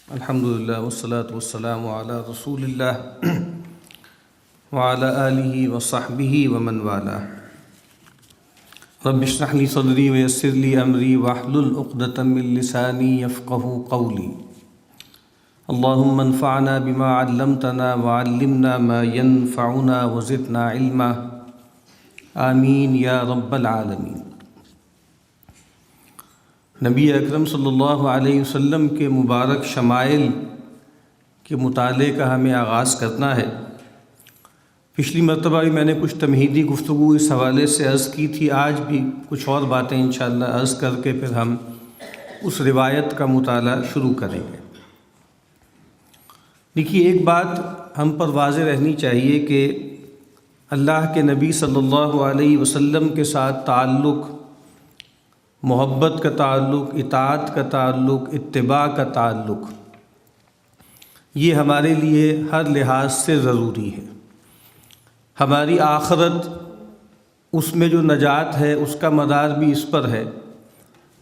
الحمدللہ والصلاة والسلام علی رسول اللہ وعلی آلہ وصحبہ ومن والاه. رب اشرح لی صدری ویسر لی امری واحلل عقدۃ من لسانی یفقهوا قولی. اللہم انفعنا بما علمتنا وعلمنا ما ينفعنا وزدنا علما. آمین یا رب العالمین. نبی اکرم صلی اللہ علیہ وسلم کے مبارک شمائل کے مطالعے کا ہمیں آغاز کرنا ہے. پچھلی مرتبہ بھی میں نے کچھ تمہیدی گفتگو اس حوالے سے عرض کی تھی. آج بھی کچھ اور باتیں انشاءاللہ عرض کر کے پھر ہم اس روایت کا مطالعہ شروع کریں گے. دیکھیے، ایک بات ہم پر واضح رہنی چاہیے کہ اللہ کے نبی صلی اللہ علیہ وسلم کے ساتھ تعلق، محبت کا تعلق، اطاعت کا تعلق، اتباع کا تعلق، یہ ہمارے لیے ہر لحاظ سے ضروری ہے. ہماری آخرت، اس میں جو نجات ہے اس کا مدار بھی اس پر ہے،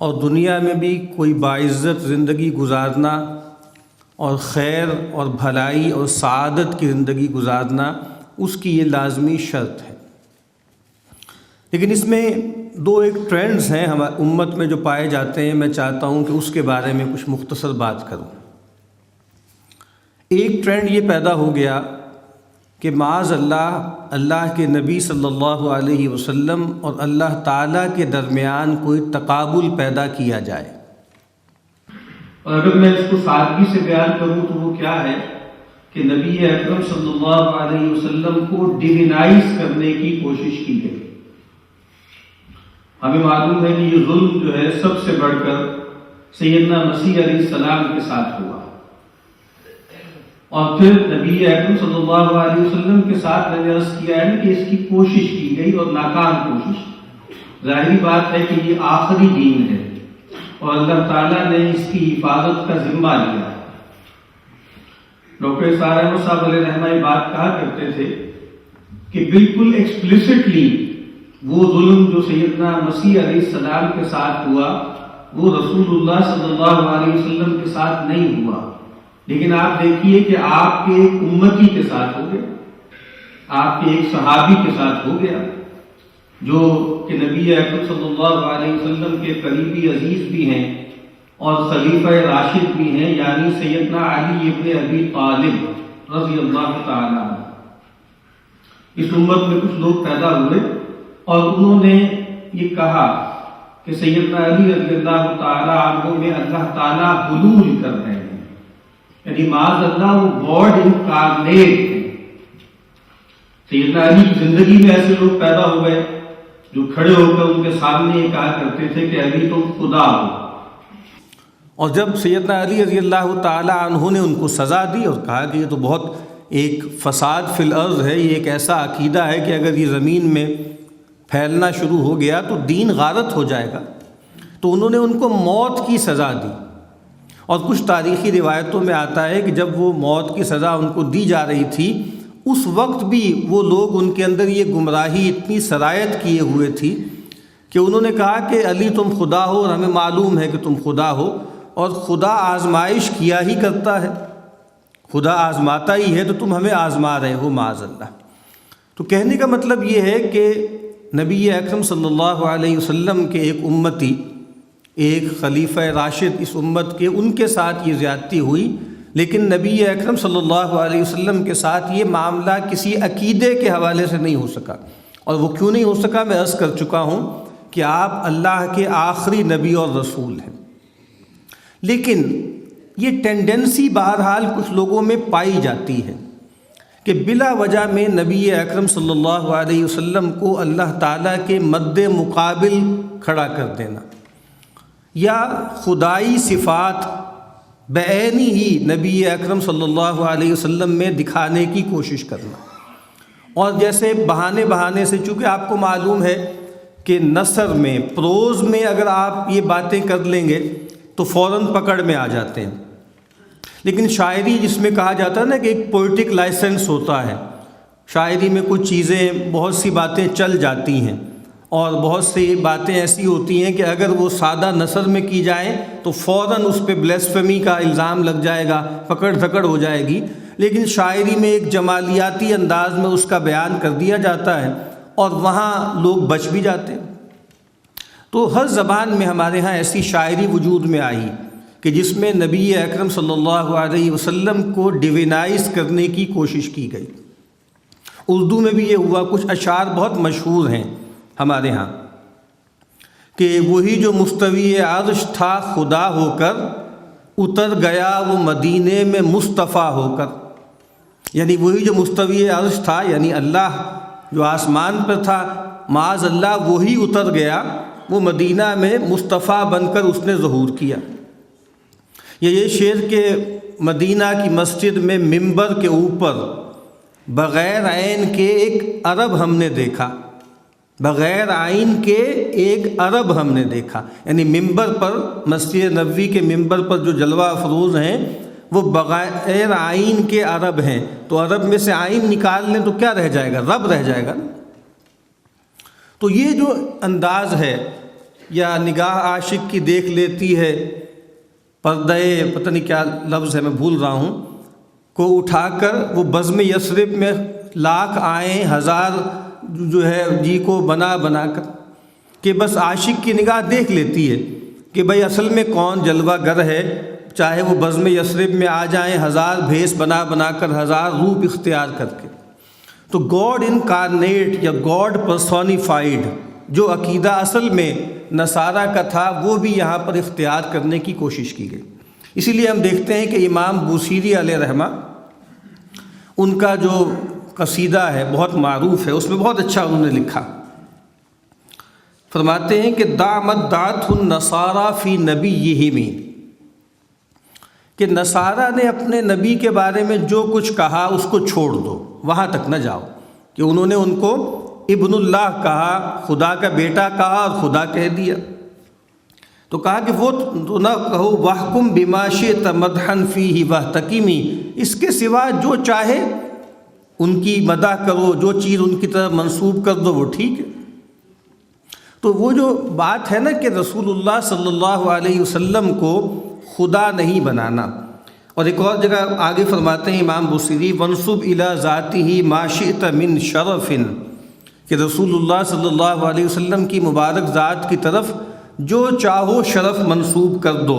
اور دنیا میں بھی کوئی باعزت زندگی گزارنا اور خیر اور بھلائی اور سعادت کی زندگی گزارنا، اس کی یہ لازمی شرط ہے. لیکن اس میں ایک ٹرینڈز ہیں ہماری امت میں جو پائے جاتے ہیں. میں چاہتا ہوں کہ اس کے بارے میں کچھ مختصر بات کروں. ایک ٹرینڈ یہ پیدا ہو گیا کہ معاذ اللہ کے نبی صلی اللہ علیہ وسلم اور اللہ تعالیٰ کے درمیان کوئی تقابل پیدا کیا جائے. اور اگر میں اس کو سادگی سے بیان کروں تو وہ کیا ہے کہ نبی اکرم صلی اللہ علیہ وسلم کو ڈیوینائز کرنے کی کوشش کی گئی. ہمیں معلوم ہے کہ یہ ظلم جو ہے سب سے بڑھ کر سیدنا مسیح علیہ السلام کے ساتھ ہوا، اور پھر نبی اکرم صلی اللہ علیہ وسلم کے ساتھ میں نے عرض کیا ہے کہ اس کی کوشش کی گئی اور ناکام کوشش. ظاہری بات ہے کہ یہ آخری دین ہے اور اللہ تعالیٰ نے اس کی حفاظت کا ذمہ لیا ہے. ڈاکٹر اسرار احمد صاحب علیہ رحمہ یہ بات کہا کرتے تھے کہ بالکل ایکسپلیسٹلی وہ ظلم جو سیدنا مسیح علیہ السلام کے ساتھ ہوا وہ رسول اللہ صلی اللہ علیہ وسلم کے ساتھ نہیں ہوا. لیکن آپ دیکھیے کہ آپ کے ایک امتی کے ساتھ ہو گیا، آپ کے ایک صحابی کے ساتھ ہو گیا، جو کہ نبی اکرم صلی اللہ علیہ وسلم کے قریبی عزیز بھی ہیں اور خلیفہ راشد بھی ہیں، یعنی سیدنا علی ابن ابی طالب رضی اللہ تعالی عنہ. اس امت میں کچھ لوگ پیدا ہوئے اور انہوں نے یہ کہا کہ سیدنا علی رضی اللہ تعالی عنہ میں اللہ تعالیٰ حلول کر رہے ہیں، یعنی معاذ اللہ وہ گاڈ انکارنیٹ ہے. سیدنا علی کی زندگی میں ایسے لوگ پیدا ہو گئے جو کھڑے ہو کر ان کے سامنے یہ کہا کرتے تھے کہ علی تم خدا ہو. اور جب سیدنا علی رضی اللہ تعالی عنہ نے ان کو سزا دی اور کہا کہ یہ تو بہت ایک فساد فی الارض ہے، یہ ایک ایسا عقیدہ ہے کہ اگر یہ زمین میں پھیلنا شروع ہو گیا تو دین غارت ہو جائے گا، تو انہوں نے ان کو موت کی سزا دی. اور کچھ تاریخی روایتوں میں آتا ہے کہ جب وہ موت کی سزا ان کو دی جا رہی تھی اس وقت بھی وہ لوگ، ان کے اندر یہ گمراہی اتنی سرایت کیے ہوئے تھی کہ انہوں نے کہا کہ علی تم خدا ہو اور ہمیں معلوم ہے کہ تم خدا ہو، اور خدا آزمائش کیا ہی کرتا ہے، خدا آزماتا ہی ہے، تو تم ہمیں آزما رہے ہو معاذ اللہ. تو کہنے کا مطلب یہ ہے کہ نبی اکرم صلی اللہ علیہ وسلم کے ایک امتی، ایک خلیفہ راشد اس امت کے، ان کے ساتھ یہ زیادتی ہوئی، لیکن نبی اکرم صلی اللہ علیہ وسلم کے ساتھ یہ معاملہ کسی عقیدے کے حوالے سے نہیں ہو سکا. اور وہ کیوں نہیں ہو سکا میں عرض کر چکا ہوں کہ آپ اللہ کے آخری نبی اور رسول ہیں. لیکن یہ ٹینڈنسی بہرحال کچھ لوگوں میں پائی جاتی ہے کہ بلا وجہ میں نبی اکرم صلی اللہ علیہ وسلم کو اللہ تعالیٰ کے مد مقابل کھڑا کر دینا، یا خدائی صفات بعینی ہی نبی اکرم صلی اللہ علیہ وسلم میں دکھانے کی کوشش کرنا. اور جیسے بہانے سے، چونکہ آپ کو معلوم ہے کہ نثر میں، پروز میں اگر آپ یہ باتیں کر لیں گے تو فوراً پکڑ میں آ جاتے ہیں. لیکن شاعری، جس میں کہا جاتا ہے نا کہ ایک پوئٹک لائسنس ہوتا ہے، شاعری میں کچھ چیزیں، بہت سی باتیں چل جاتی ہیں، اور بہت سی باتیں ایسی ہوتی ہیں کہ اگر وہ سادہ نثر میں کی جائیں تو فوراً اس پہ بلیسفیمی کا الزام لگ جائے گا، پکڑ دھکڑ ہو جائے گی، لیکن شاعری میں ایک جمالیاتی انداز میں اس کا بیان کر دیا جاتا ہے اور وہاں لوگ بچ بھی جاتے ہیں۔ تو ہر زبان میں ہمارے ہاں ایسی شاعری وجود میں آئی کہ جس میں نبی اکرم صلی اللہ علیہ وسلم کو ڈیوینائز کرنے کی کوشش کی گئی۔ اردو میں بھی یہ ہوا، کچھ اشعار بہت مشہور ہیں ہمارے ہاں کہ وہی جو مستوی عرش تھا خدا ہو کر، اتر گیا وہ مدینے میں مصطفیٰ ہو کر۔ یعنی وہی جو مستوی عرش تھا، یعنی اللہ جو آسمان پر تھا، معاذ اللہ وہی اتر گیا، وہ مدینہ میں مصطفیٰ بن کر اس نے ظہور کیا۔ یہ شعر کہ مدینہ کی مسجد میں منبر کے اوپر بغیر عین کے ایک عرب ہم نے دیکھا، بغیر عین کے ایک عرب ہم نے دیکھا، یعنی منبر پر، مسجد نبوی کے منبر پر جو جلوہ افروز ہیں وہ بغیر عین کے عرب ہیں، تو عرب میں سے عین نکال لیں تو کیا رہ جائے گا؟ رب رہ جائے گا نا۔ تو یہ جو انداز ہے، یا نگاہ عاشق کی دیکھ لیتی ہے پردہ، پتہ نہیں کیا لفظ ہے میں بھول رہا ہوں، کو اٹھا کر وہ بزم یثرب میں لاکھ آئیں ہزار جو ہے جی کو بنا بنا کر، کہ بس عاشق کی نگاہ دیکھ لیتی ہے کہ بھئی اصل میں کون جلوہ گر ہے، چاہے وہ بزم یثرب میں آ جائیں ہزار بھیس بنا بنا کر، ہزار روپ اختیار کر کے۔ تو گاڈ انکارنیٹ یا گاڈ پرسونیفائیڈ جو عقیدہ اصل میں نصارہ کا تھا، وہ بھی یہاں پر اختیار کرنے کی کوشش کی گئی۔ اسی لیے ہم دیکھتے ہیں کہ امام بوصیری علیہ رحمہ، ان کا جو قصیدہ ہے بہت معروف ہے، اس میں بہت اچھا انہوں نے لکھا، فرماتے ہیں کہ دعمت دعت النصارى فی نبیہم، کہ نصارہ نے اپنے نبی کے بارے میں جو کچھ کہا اس کو چھوڑ دو، وہاں تک نہ جاؤ، کہ انہوں نے ان کو ابن اللہ کہا، خدا کا بیٹا کہا اور خدا کہہ دیا۔ تو کہا کہ وہ تو نہ کہو وَحْكُمْ بِمَا شِئْتَ مَدْحًا فِيهِ وَاحْتَكِمِ، اس کے سوا جو چاہے ان کی مدح کرو، جو چیز ان کی طرف منسوب کر دو وہ ٹھیک ہے۔ تو وہ جو بات ہے نا کہ رسول اللہ صلی اللہ علیہ وسلم کو خدا نہیں بنانا، اور ایک اور جگہ آگے فرماتے ہیں امام بوصیری وَانْسُبْ إِلَى ذَاتِهِ مَا شِئْتَ مِنْ شَرَفٍ، کہ رسول اللہ صلی اللہ علیہ وسلم کی مبارک ذات کی طرف جو چاہو شرف منسوب کر دو،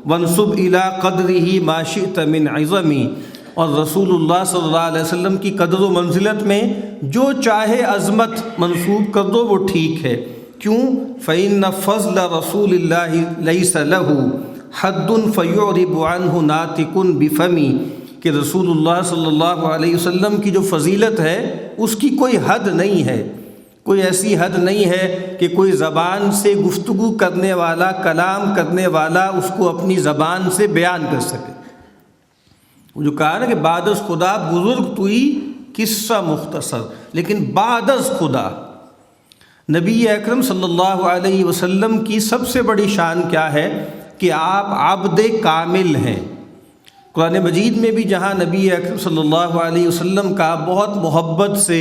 وَانْسُبْ إِلَى قَدْرِهِ مَا شِئْتَ مِنْ عِظَمِ، اور رسول اللہ صلی اللہ علیہ وسلم کی قدر و منزلت میں جو چاہے عظمت منسوب کر دو وہ ٹھیک ہے۔ کیوں؟ فَإِنَّ فَضْلَ رَسُولِ اللَّهِ لَيْسَ لَهُ حَدٌّ فَيُعْرِبُ عَنْهُ نَاطِقٌ بِفَمِهِ، کہ رسول اللہ صلی اللہ علیہ وسلم کی جو فضیلت ہے اس کی کوئی حد نہیں ہے، کوئی ایسی حد نہیں ہے کہ کوئی زبان سے گفتگو کرنے والا، کلام کرنے والا اس کو اپنی زبان سے بیان کر سکے۔ وہ جو کہا نا کہ بعد از خدا بزرگ توئی قصہ مختصر، لیکن بعد از خدا نبی اکرم صلی اللہ علیہ وسلم کی سب سے بڑی شان کیا ہے کہ آپ عبد کامل ہیں۔ قرآن مجید میں بھی جہاں نبی اکرم صلی اللہ علیہ وسلم کا بہت محبت سے،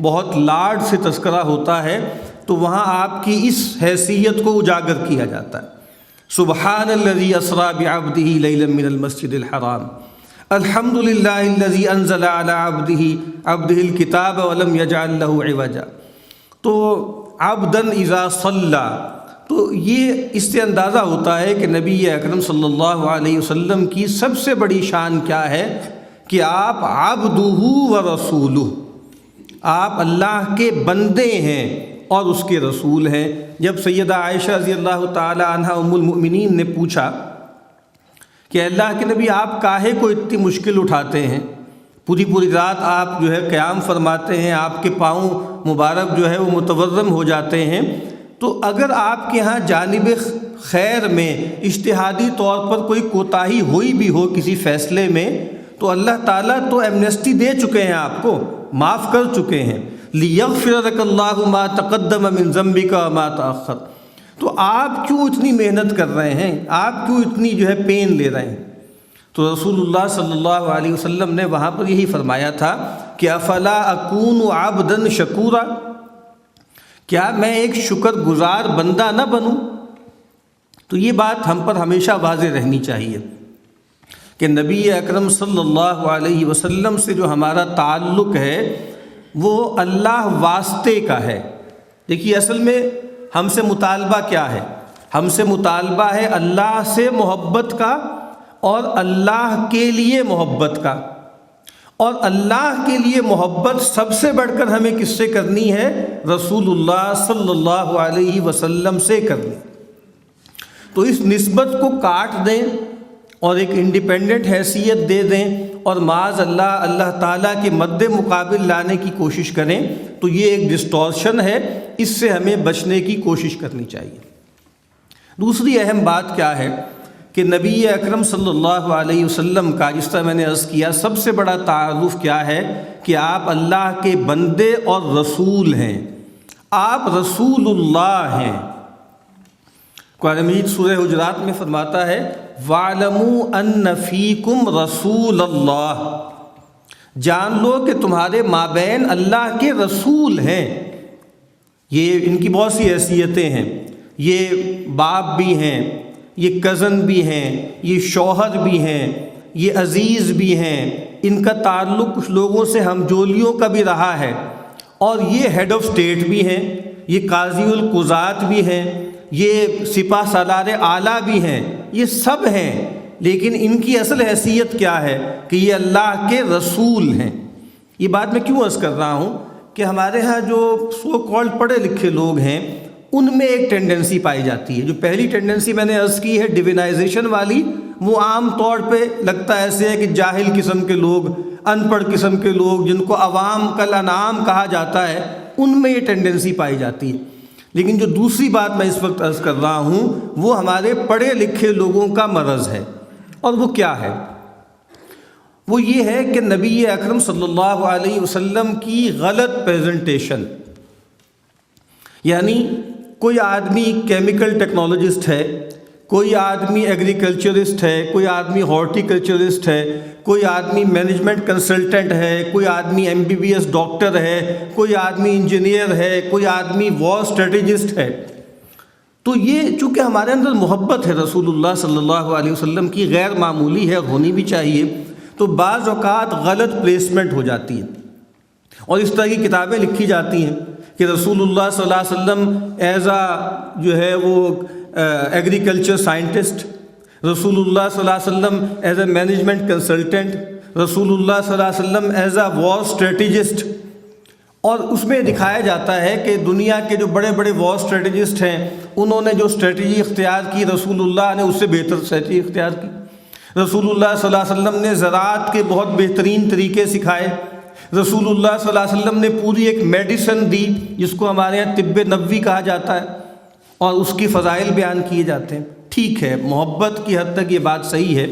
بہت لاڈ سے تذکرہ ہوتا ہے، تو وہاں آپ کی اس حیثیت کو اجاگر کیا جاتا ہے۔ سبحان الذی اسریٰ بعبدہ لیلا من المسجد الحرام، الحمد للہ الذی انزل علی عبدہ الکتاب ولم یجعل لہ عوجا۔ تو عبداً اذا صلی، تو یہ اس سے اندازہ ہوتا ہے کہ نبی اکرم صلی اللہ علیہ وسلم کی سب سے بڑی شان کیا ہے کہ آپ عبدہ و رسولہ، آپ اللہ کے بندے ہیں اور اس کے رسول ہیں۔ جب سیدہ عائشہ رضی اللہ تعالی عنہا ام المؤمنین نے پوچھا کہ اللہ کے نبی آپ کاہے کو اتنی مشکل اٹھاتے ہیں، پوری پوری رات آپ جو ہے قیام فرماتے ہیں، آپ کے پاؤں مبارک جو ہے وہ متورم ہو جاتے ہیں، تو اگر آپ کے ہاں جانب خیر میں اجتہادی طور پر کوئی کوتاہی ہوئی بھی ہو کسی فیصلے میں، تو اللہ تعالیٰ تو ایمنسٹی دے چکے ہیں، آپ کو معاف کر چکے ہیں۔ لِيَغْفِرَ لَكَ اللَّهُ مَا تَقَدَّمَ مِن ذَنبِكَ وَمَا تَأَخَّرَ، تو آپ کیوں اتنی محنت کر رہے ہیں، آپ کیوں اتنی جو ہے پین لے رہے ہیں؟ تو رسول اللہ صلی اللہ علیہ وسلم نے وہاں پر یہی فرمایا تھا کہ افلا اکون عبدا شکورا، کیا میں ایک شکر گزار بندہ نہ بنوں؟ تو یہ بات ہم پر ہمیشہ واضح رہنی چاہیے کہ نبی اکرم صلی اللہ علیہ وسلم سے جو ہمارا تعلق ہے وہ اللہ واسطے کا ہے۔ دیکھیے اصل میں ہم سے مطالبہ کیا ہے؟ ہم سے مطالبہ ہے اللہ سے محبت کا اور اللہ کے لیے محبت کا، اور اللہ کے لیے محبت سب سے بڑھ کر ہمیں کس سے کرنی ہے؟ رسول اللہ صلی اللہ علیہ وسلم سے کرنی۔ تو اس نسبت کو کاٹ دیں اور ایک انڈیپینڈنٹ حیثیت دے دیں اور معاذ اللہ تعالیٰ کے مد مقابل لانے کی کوشش کریں تو یہ ایک ڈسٹورشن ہے، اس سے ہمیں بچنے کی کوشش کرنی چاہیے۔ دوسری اہم بات کیا ہے کہ نبی اکرم صلی اللہ علیہ وسلم کا، جس طرح میں نے عرض کیا، سب سے بڑا تعارف کیا ہے کہ آپ اللہ کے بندے اور رسول ہیں، آپ رسول اللہ ہیں۔ قرآن مجید سورہ حجرات میں فرماتا ہے وَاعْلَمُوا أَنَّ فِيكُمْ رَسُولَ اللَّهِ، جان لو کہ تمہارے مابین اللہ کے رسول ہیں۔ یہ ان کی بہت سی حیثیتیں ہیں، یہ باپ بھی ہیں، یہ کزن بھی ہیں، یہ شوہر بھی ہیں، یہ عزیز بھی ہیں، ان کا تعلق کچھ لوگوں سے ہم جولیوں کا بھی رہا ہے، اور یہ ہیڈ آف اسٹیٹ بھی ہیں، یہ قاضی القضات بھی ہیں، یہ سپہ سالار اعلیٰ بھی ہیں، یہ سب ہیں، لیکن ان کی اصل حیثیت کیا ہے کہ یہ اللہ کے رسول ہیں۔ یہ بات میں کیوں عرض کر رہا ہوں کہ ہمارے ہاں جو سو کالڈ پڑھے لکھے لوگ ہیں ان میں ایک ٹینڈنسی پائی جاتی ہے۔ جو پہلی ٹینڈنسی میں نے عرض کی ہے ڈیوینائزیشن والی، وہ عام طور پہ لگتا ایسے ہے کہ جاہل قسم کے لوگ، ان پڑھ قسم کے لوگ، جن کو عوام کالانعام کہا جاتا ہے، ان میں یہ ٹینڈنسی پائی جاتی ہے۔ لیکن جو دوسری بات میں اس وقت عرض کر رہا ہوں وہ ہمارے پڑھے لکھے لوگوں کا مرض ہے، اور وہ کیا ہے؟ وہ یہ ہے کہ نبی اکرم صلی اللہ علیہ وسلم کی غلط پریزنٹیشن۔ یعنی کوئی آدمی کیمیکل ٹیکنالوجسٹ ہے، کوئی آدمی ایگریکلچرسٹ ہے، کوئی آدمی ہارٹیکلچرسٹ ہے، کوئی آدمی مینجمنٹ کنسلٹنٹ ہے، کوئی آدمی MBBS ڈاکٹر ہے، کوئی آدمی انجینئر ہے، کوئی آدمی وار اسٹریٹجسٹ ہے۔ تو یہ چونکہ ہمارے اندر محبت ہے رسول اللہ صلی اللہ علیہ وسلم کی، غیر معمولی ہے، ہونی بھی چاہیے، تو بعض اوقات غلط پلیسمنٹ ہو جاتی ہے، اور اس طرح کی کتابیں لکھی جاتی ہیں کہ رسول اللہ صلی اللہ علیہ وسلم ایز جو ہے وہ ایگریکلچر سائنٹسٹ، رسول اللہ صلی اللہ علیہ وسلم ایز اے مینجمنٹ کنسلٹنٹ، رسول اللہ صلی اللہ علیہ وسلم ایز اے وار اسٹریٹجسٹ، اور اس میں دکھایا جاتا ہے کہ دنیا کے جو بڑے بڑے وار اسٹریٹجسٹ ہیں انہوں نے جو اسٹریٹجی اختیار کی رسول اللہ نے اس سے بہتر اسٹریٹجی اختیار کی۔ رسول اللہ صلی اللہ علیہ وسلم نے زراعت کے بہت بہترین طریقے سکھائے، رسول اللہ صلی اللہ علیہ وسلم نے پوری ایک میڈیسن دی جس کو ہمارے یہاں طب نبوی کہا جاتا ہے، اور اس کی فضائل بیان کیے جاتے ہیں۔ ٹھیک ہے، محبت کی حد تک یہ بات صحیح ہے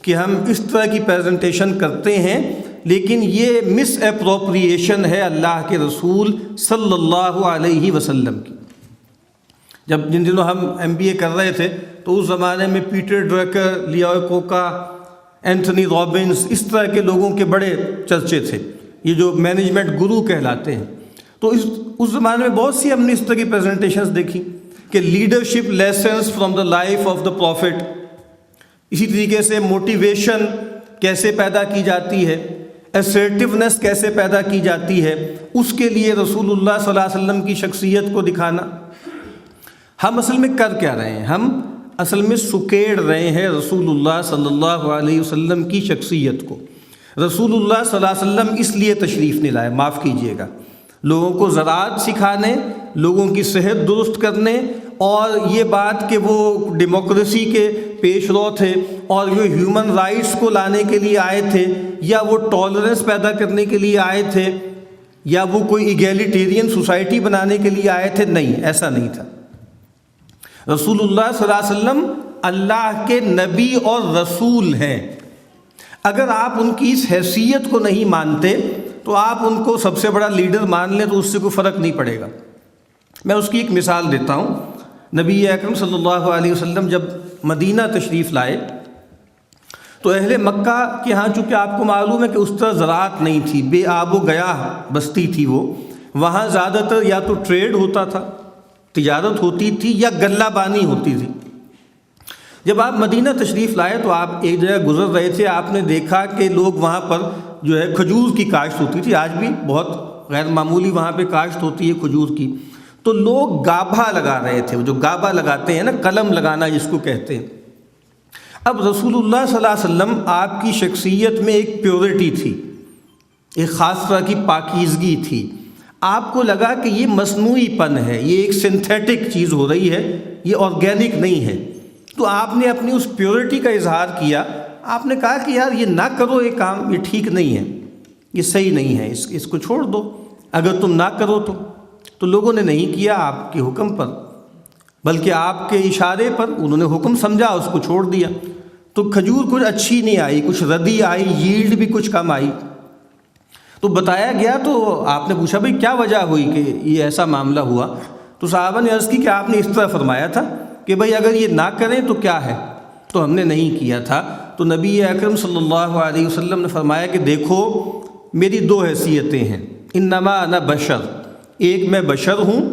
کہ ہم اس طرح کی پریزنٹیشن کرتے ہیں، لیکن یہ مس اپروپریشن ہے اللہ کے رسول صلی اللہ علیہ وسلم کی۔ جن دنوں ہم MBA کر رہے تھے تو اس زمانے میں پیٹر ڈرکر، لیو کوکا، اینتھنی رابنس، اس طرح کے لوگوں کے بڑے چرچے تھے، یہ جو مینجمنٹ گرو کہلاتے ہیں۔ تو اس زمانے میں بہت سی ہم نے اس طرح کی پریزنٹیشنز دیکھی کہ leadership lessons from the life of the prophet, اسی طریقے سے موٹیویشن کیسے پیدا کی جاتی ہے، اسرٹیونیس کیسے پیدا کی جاتی ہے، اس کے لیے رسول اللہ صلی اللہ علیہ وسلم کی شخصیت کو دکھانا۔ ہم اصل میں کر کیا رہے ہیں؟ ہم اصل میں سکیڑ رہے ہیں رسول اللہ صلی اللہ علیہ وسلم کی شخصیت کو۔ رسول اللہ صلی اللہ علیہ وسلم اس لیے تشریف نہیں لائے، معاف کیجئے گا، لوگوں کو زراعت سکھانے، لوگوں کی صحت درست کرنے، اور یہ بات کہ وہ ڈیموکریسی کے پیش رو تھے اور وہ ہیومن رائٹس کو لانے کے لیے آئے تھے، یا وہ ٹالرنس پیدا کرنے کے لیے آئے تھے، یا وہ کوئی ایگیلیٹیرین سوسائٹی بنانے کے لیے آئے تھے، نہیں، ایسا نہیں تھا۔ رسول اللہ صلی اللہ علیہ وسلم اللہ کے نبی اور رسول ہیں۔ اگر آپ ان کی اس حیثیت کو نہیں مانتے تو آپ ان کو سب سے بڑا لیڈر مان لیں تو اس سے کوئی فرق نہیں پڑے گا۔ میں اس کی ایک مثال دیتا ہوں۔ نبی اکرم صلی اللہ علیہ وسلم جب مدینہ تشریف لائے تو اہل مکہ کے ہاں چونکہ آپ کو معلوم ہے کہ اس طرح زراعت نہیں تھی، بے آب و گیا بستی تھی وہ، وہاں زیادہ تر یا تو ٹریڈ ہوتا تھا، تجارت ہوتی تھی، یا غلہ بانی ہوتی تھی۔ جب آپ مدینہ تشریف لائے تو آپ ایک جگہ گزر رہے تھے، آپ نے دیکھا کہ لوگ وہاں پر جو ہے کھجور کی کاشت ہوتی تھی، آج بھی بہت غیر معمولی وہاں پہ کاشت ہوتی ہے کھجور کی، تو لوگ گابھا لگا رہے تھے، جو گابھا لگاتے ہیں نا، قلم لگانا جس کو کہتے ہیں۔ اب رسول اللہ صلی اللہ علیہ وسلم آپ کی شخصیت میں ایک پیورٹی تھی، ایک خاص طرح کی پاکیزگی تھی، آپ کو لگا کہ یہ مصنوعی پن ہے، یہ ایک سنتھیٹک چیز ہو رہی ہے، یہ آرگینک نہیں ہے، تو آپ نے اپنی اس پیورٹی کا اظہار کیا، آپ نے کہا کہ یار یہ نہ کرو، یہ کام یہ ٹھیک نہیں ہے، یہ صحیح نہیں ہے، اس کو چھوڑ دو اگر تم نہ کرو تو لوگوں نے نہیں کیا آپ کے حکم پر، بلکہ آپ کے اشارے پر انہوں نے حکم سمجھا، اس کو چھوڑ دیا، تو کھجور کچھ اچھی نہیں آئی، کچھ ردی آئی، ییلڈ بھی کچھ کم آئی۔ تو بتایا گیا، تو آپ نے پوچھا بھئی کیا وجہ ہوئی کہ یہ ایسا معاملہ ہوا؟ تو صحابہ نے عرض کی کہ آپ نے اس طرح فرمایا تھا کہ بھئی اگر یہ نہ کریں تو کیا ہے، تو ہم نے نہیں کیا تھا۔ تو نبی اکرم صلی اللہ علیہ وسلم نے فرمایا کہ دیکھو میری دو حیثیتیں ہیں، انما انا بشر، ایک میں بشر ہوں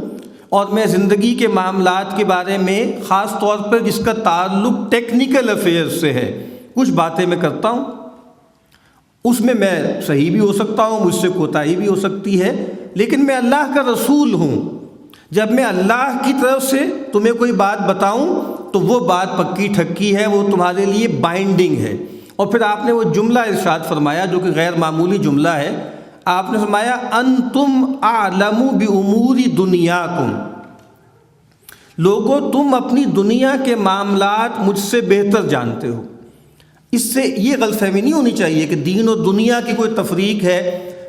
اور میں زندگی کے معاملات کے بارے میں خاص طور پر جس کا تعلق ٹیکنیکل افیئر سے ہے، کچھ باتیں میں کرتا ہوں، اس میں صحیح بھی ہو سکتا ہوں، مجھ سے کوتاہی بھی ہو سکتی ہے، لیکن میں اللہ کا رسول ہوں، جب میں اللہ کی طرف سے تمہیں کوئی بات بتاؤں تو وہ بات پکی ٹھکی ہے، وہ تمہارے لیے بائنڈنگ ہے۔ اور پھر آپ نے وہ جملہ ارشاد فرمایا جو کہ غیر معمولی جملہ ہے، آپ نے فرمایا انتم اعلم بامور دنیاکم، لوگوں تم اپنی دنیا کے معاملات مجھ سے بہتر جانتے ہو۔ اس سے یہ غلط فہمی نہیں ہونی چاہیے کہ دین اور دنیا کی کوئی تفریق ہے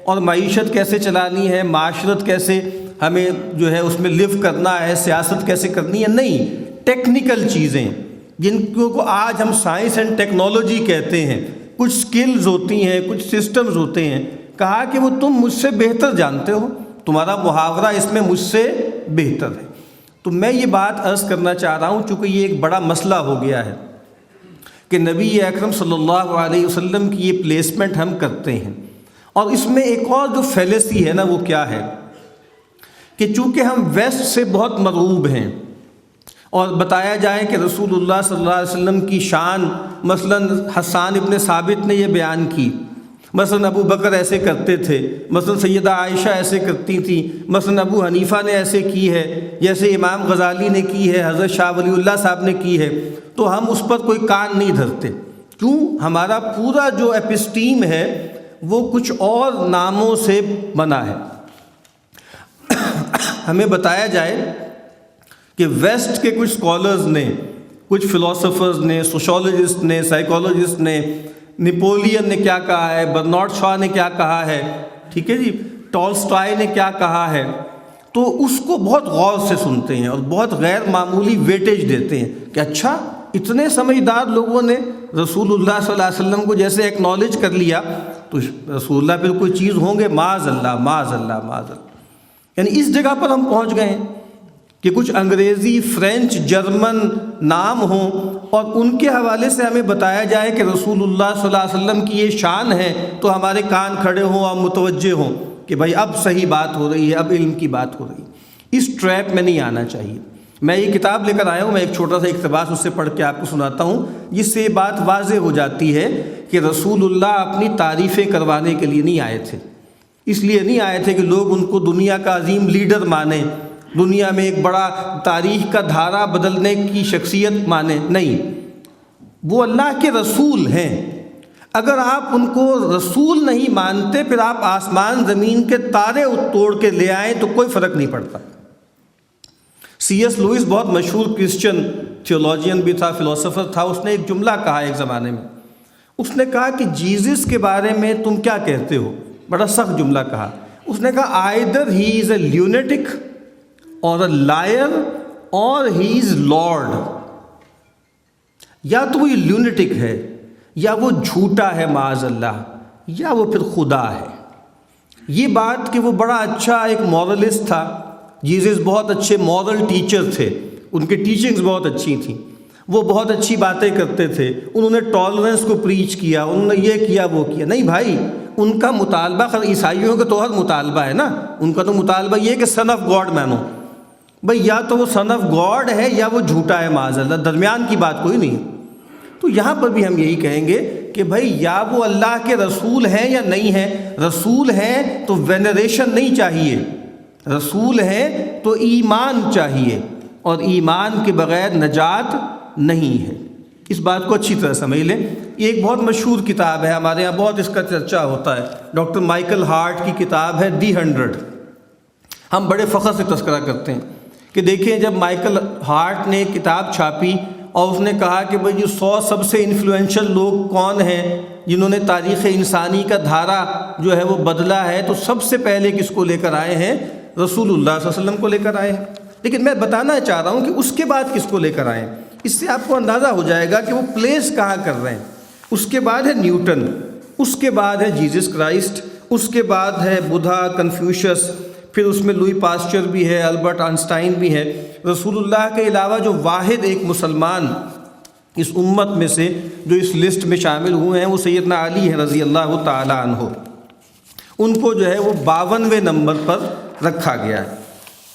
اور معیشت کیسے چلانی ہے، معاشرت کیسے ہمیں جو ہے اس میں لیو کرنا ہے، سیاست کیسے کرنی ہے، نہیں، ٹیکنیکل چیزیں جن کو آج ہم سائنس اینڈ ٹیکنالوجی کہتے ہیں، کچھ سکلز ہوتی ہیں، کچھ سسٹمز ہوتے ہیں، کہا کہ وہ تم مجھ سے بہتر جانتے ہو، تمہارا محاورہ اس میں مجھ سے بہتر ہے۔ تو میں یہ بات عرض کرنا چاہ رہا ہوں، چونکہ یہ ایک بڑا مسئلہ ہو گیا ہے کہ نبی اکرم صلی اللہ علیہ وسلم کی یہ پلیسمنٹ ہم کرتے ہیں، اور اس میں ایک اور جو فیلیسی ہے نا وہ کیا ہے کہ چونکہ ہم ویسٹ سے بہت مرعوب ہیں، اور بتایا جائے کہ رسول اللہ صلی اللہ علیہ وسلم کی شان مثلا حسان ابن ثابت نے یہ بیان کی، مثلا ابو بکر ایسے کرتے تھے، مثلا سیدہ عائشہ ایسے کرتی تھیں، مثلا ابو حنیفہ نے ایسے کی ہے، جیسے امام غزالی نے کی ہے، حضرت شاہ ولی اللہ صاحب نے کی ہے، تو ہم اس پر کوئی کان نہیں دھرتے، کیوں؟ ہمارا پورا جو ایپسٹیم ہے وہ کچھ اور ناموں سے بنا ہے۔ ہمیں بتایا جائے کہ ویسٹ کے کچھ اسکالرز نے، کچھ فلاسفرز نے، سوشولوجسٹ نے، سائیکالوجسٹ نے، نپولین نے کیا کہا ہے، برنارڈ شاہ نے کیا کہا ہے، ٹھیک ہے جی، ٹالسٹائے نے کیا کہا ہے، تو اس کو بہت غور سے سنتے ہیں اور بہت غیر معمولی ویٹیج دیتے ہیں کہ اچھا اتنے سمجھدار لوگوں نے رسول اللہ صلی اللہ علیہ وسلم کو جیسے ایکنالج کر لیا، تو رسول اللہ پھر کوئی چیز ہوں گے، معاذ اللہ معاذ اللہ معاذ اللہ۔ یعنی اس جگہ پر ہم پہنچ گئے ہیں کہ کچھ انگریزی، فرینچ، جرمن نام ہوں اور ان کے حوالے سے ہمیں بتایا جائے کہ رسول اللہ صلی اللہ علیہ وسلم کی یہ شان ہے، تو ہمارے کان کھڑے ہوں اور متوجہ ہوں کہ بھائی اب صحیح بات ہو رہی ہے، اب علم کی بات ہو رہی ہے۔ اس ٹریپ میں نہیں آنا چاہیے۔ میں یہ کتاب لے کر آیا ہوں، میں ایک چھوٹا سا اقتباس اس سے پڑھ کے آپ کو سناتا ہوں، جس سے یہ بات واضح ہو جاتی ہے کہ رسول اللہ اپنی تعریفیں کروانے کے لیے نہیں آئے تھے، اس لیے نہیں آئے تھے کہ لوگ ان کو دنیا کا عظیم لیڈر مانیں، دنیا میں ایک بڑا تاریخ کا دھارا بدلنے کی شخصیت مانیں، نہیں، وہ اللہ کے رسول ہیں۔ اگر آپ ان کو رسول نہیں مانتے، پھر آپ آسمان زمین کے تارے توڑ کے لے آئیں تو کوئی فرق نہیں پڑتا۔ سی ایس لوئس بہت مشہور کرسچن تھیولوجین بھی تھا، فلاسفر تھا، اس نے ایک جملہ کہا ایک زمانے میں، اس نے کہا کہ جیزس کے بارے میں تم کیا کہتے ہو؟ بڑا سخت جملہ کہا، اس نے کہا آئیدر ہی از اے لیونیٹک اور اے لائر اور ہی از لارڈ، یا تو وہ لیونیٹک ہے یا وہ جھوٹا ہے معاذ اللہ، یا وہ پھر خدا ہے۔ یہ بات کہ وہ بڑا اچھا ایک مورلسٹ تھا، جیزس بہت اچھے مورل ٹیچر تھے، ان کی ٹیچنگز بہت اچھی تھیں، وہ بہت اچھی باتیں کرتے تھے، انہوں نے ٹالرنس کو پریچ کیا، انہوں نے یہ کیا وہ کیا. نہیں بھائی، ان کا مطالبہ خیر عیسائیوں کا تو ہر مطالبہ ہے نا، ان کا تو مطالبہ یہ ہے کہ سن آف گاڈ مانو. بھائی یا تو وہ سن آف گاڈ ہے یا وہ جھوٹا ہے معاذ اللہ، درمیان کی بات کوئی نہیں ہے. تو یہاں پر بھی ہم یہی کہیں گے کہ بھائی یا وہ اللہ کے رسول ہیں یا نہیں ہیں. رسول ہیں تو وینریشن نہیں چاہیے، رسول ہیں تو ایمان چاہیے، اور ایمان کے بغیر نجات نہیں ہے. اس بات کو اچھی طرح سمجھ لیں. یہ ایک بہت مشہور کتاب ہے، ہمارے ہاں بہت اس کا چرچا ہوتا ہے. ڈاکٹر مائیکل ہارٹ کی کتاب ہے دی 100. ہم بڑے فخر سے تذکرہ کرتے ہیں کہ دیکھیں جب مائیکل ہارٹ نے کتاب چھاپی اور اس نے کہا کہ بھئی جو 100 سب سے انفلوئنشل لوگ کون ہیں جنہوں نے تاریخ انسانی کا دھارا جو ہے وہ بدلا ہے، تو سب سے پہلے کس کو لے کر آئے ہیں؟ رسول اللہ صلی اللہ علیہ وسلم کو لے کر آئے ہیں. لیکن میں بتانا چاہ رہا ہوں کہ اس کے بعد کس کو لے کر آئے ہیں. اس سے آپ کو اندازہ ہو جائے گا کہ وہ پلیس کہاں کر رہے ہیں. اس کے بعد ہے نیوٹن، اس کے بعد ہے جیزس کرائسٹ، اس کے بعد ہے بدھا، کنفیوشس، پھر اس میں لوئی پاسچر بھی ہے، البرٹ آئنسٹائن بھی ہے. رسول اللہ کے علاوہ جو واحد ایک مسلمان اس امت میں سے جو اس لسٹ میں شامل ہوئے ہیں وہ سیدنا علی ہے رضی اللہ تعالی عنہ. ان کو جو ہے وہ 52ویں نمبر پر رکھا گیا ہے.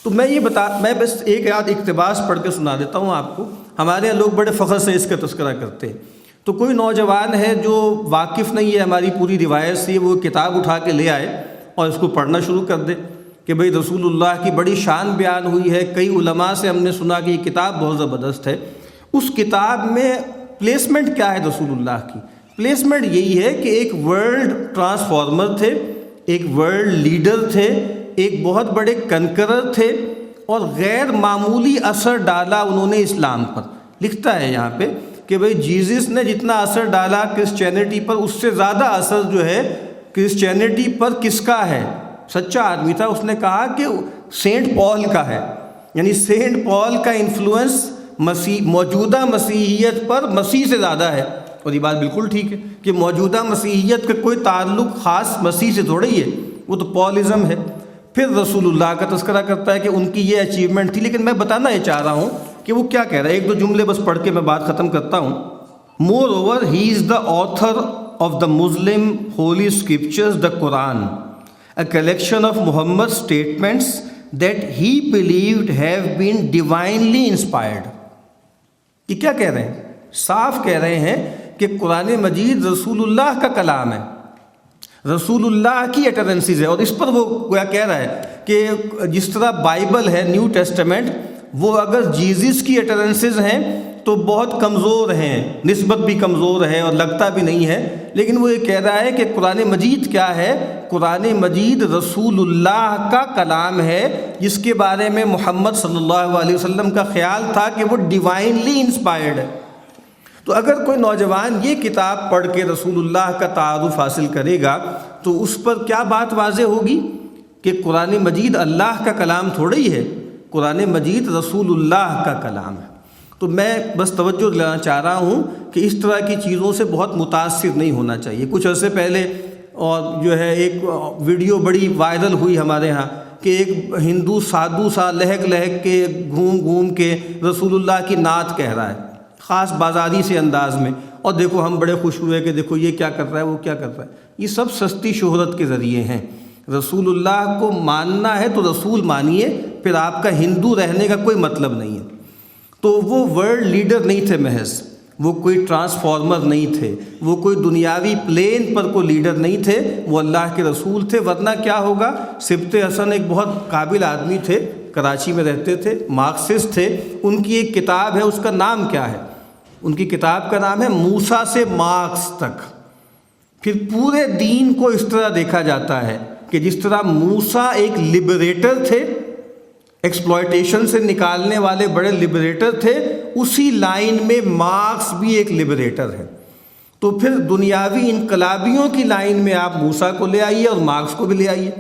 تو میں بس ایک آدھ اقتباس پڑھ کے سنا دیتا ہوں آپ کو. ہمارے یہاں لوگ بڑے فخر سے اس کا تذکرہ کرتے ہیں. تو کوئی نوجوان ہے جو واقف نہیں ہے ہماری پوری روایت سے، وہ کتاب اٹھا کے لے آئے اور اس کو پڑھنا شروع کر دے کہ بھئی رسول اللہ کی بڑی شان بیان ہوئی ہے. کئی علماء سے ہم نے سنا کہ یہ کتاب بہت زبردست ہے. اس کتاب میں پلیسمنٹ کیا ہے رسول اللہ کی؟ پلیسمنٹ یہی ہے کہ ایک ورلڈ ٹرانسفارمر تھے، ایک ورلڈ لیڈر تھے، ایک بہت بڑے کنکرر تھے، اور غیر معمولی اثر ڈالا انہوں نے اسلام پر. لکھتا ہے یہاں پہ کہ بھئی جیزس نے جتنا اثر ڈالا کرسچینٹی پر، اس سے زیادہ اثر جو ہے کرسچینٹی پر کس کا ہے؟ سچا آدمی تھا. اس نے کہا کہ سینٹ پال کا ہے. یعنی سینٹ پال کا انفلوئنس موجودہ مسیحیت پر مسیح سے زیادہ ہے. اور یہ بات بالکل ٹھیک ہے کہ موجودہ مسیحیت کا کوئی تعلق خاص مسیح سے تھوڑا ہی ہے، وہ تو پالزم ہے. پھر رسول اللہ کا تذکرہ کرتا ہے کہ ان کی یہ اچیومنٹ تھی. لیکن میں بتانا یہ چاہ رہا ہوں کہ وہ کیا کہہ رہا ہے. ایک دو جملے بس پڑھ کے میں بات ختم کرتا ہوں. Moreover he is the author of the Muslim holy scriptures the Quran, a collection of Muhammad's statements that he believed have been divinely inspired. یہ کیا کہہ رہے ہیں؟ صاف کہہ رہے ہیں کہ قرآن مجید رسول اللہ کا کلام ہے، رسول اللہ کی اٹرنسیز ہے. اور اس پر وہ کہہ رہا ہے کہ جس طرح بائبل ہے، نیو ٹیسٹمنٹ، وہ اگر جیزس کی اٹرنسیز ہیں تو بہت کمزور ہیں، نسبت بھی کمزور ہے اور لگتا بھی نہیں ہے. لیکن وہ یہ کہہ رہا ہے کہ قرآن مجید کیا ہے؟ قرآن مجید رسول اللہ کا کلام ہے، جس کے بارے میں محمد صلی اللہ علیہ وسلم کا خیال تھا کہ وہ ڈیوائنلی انسپائرڈ ہے. تو اگر کوئی نوجوان یہ کتاب پڑھ کے رسول اللہ کا تعارف حاصل کرے گا تو اس پر کیا بات واضح ہوگی کہ قرآن مجید اللہ کا کلام تھوڑا ہی ہے، قرآن مجید رسول اللہ کا کلام ہے. تو میں بس توجہ دلانا چاہ رہا ہوں کہ اس طرح کی چیزوں سے بہت متاثر نہیں ہونا چاہیے. کچھ عرصے پہلے اور جو ہے ایک ویڈیو بڑی وائرل ہوئی ہمارے ہاں کہ ایک ہندو سادھو سا لہک لہک کے گھوم کے رسول اللہ کی نعت کہہ رہا ہے، خاص بازاری سے انداز میں. اور دیکھو ہم بڑے خوش ہوئے کہ دیکھو یہ کیا کر رہا ہے، وہ کیا کر رہا ہے. یہ سب سستی شہرت کے ذریعے ہیں. رسول اللہ کو ماننا ہے تو رسول مانیے، پھر آپ کا ہندو رہنے کا کوئی مطلب نہیں ہے. تو وہ ورلڈ لیڈر نہیں تھے محض، وہ کوئی ٹرانسفارمر نہیں تھے، وہ کوئی دنیاوی پلین پر کوئی لیڈر نہیں تھے، وہ اللہ کے رسول تھے. ورنہ کیا ہوگا؟ سبط حسن ایک بہت قابل آدمی تھے، کراچی میں رہتے تھے، مارکسسٹ تھے. ان کی ایک کتاب ہے، اس کا نام کیا ہے؟ ان کی کتاب کا نام ہے موسیٰ سے مارکس تک. پھر پورے دین کو اس طرح دیکھا جاتا ہے کہ جس طرح موسیٰ ایک لبریٹر تھے، ایکسپلائٹیشن سے نکالنے والے بڑے لبریٹر تھے، اسی لائن میں مارکس بھی ایک لبریٹر ہے. تو پھر دنیاوی انقلابیوں کی لائن میں آپ موسیٰ کو لے آئیے اور مارکس کو بھی لے آئیے.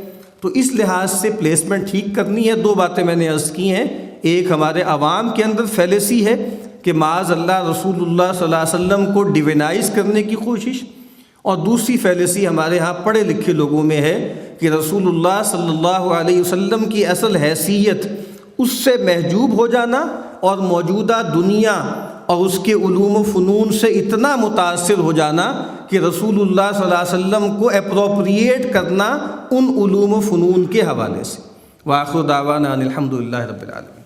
تو اس لحاظ سے پلیسمنٹ ٹھیک کرنی ہے. دو باتیں میں نے عرض کی ہیں. ایک ہمارے عوام کے اندر فیلیسی ہے کہ معاذ اللہ رسول اللہ صلی اللہ علیہ وسلم کو ڈیوینائز کرنے کی کوشش، اور دوسری فیلیسی ہمارے ہاں پڑھے لکھے لوگوں میں ہے کہ رسول اللہ صلی اللہ علیہ وسلم کی اصل حیثیت اس سے محجوب ہو جانا اور موجودہ دنیا اور اس کے علوم و فنون سے اتنا متاثر ہو جانا کہ رسول اللہ صلی اللہ علیہ وسلم کو اپروپریٹ کرنا ان علوم و فنون کے حوالے سے۔ وآخر دعوانا ان الحمد للہ رب العالمین۔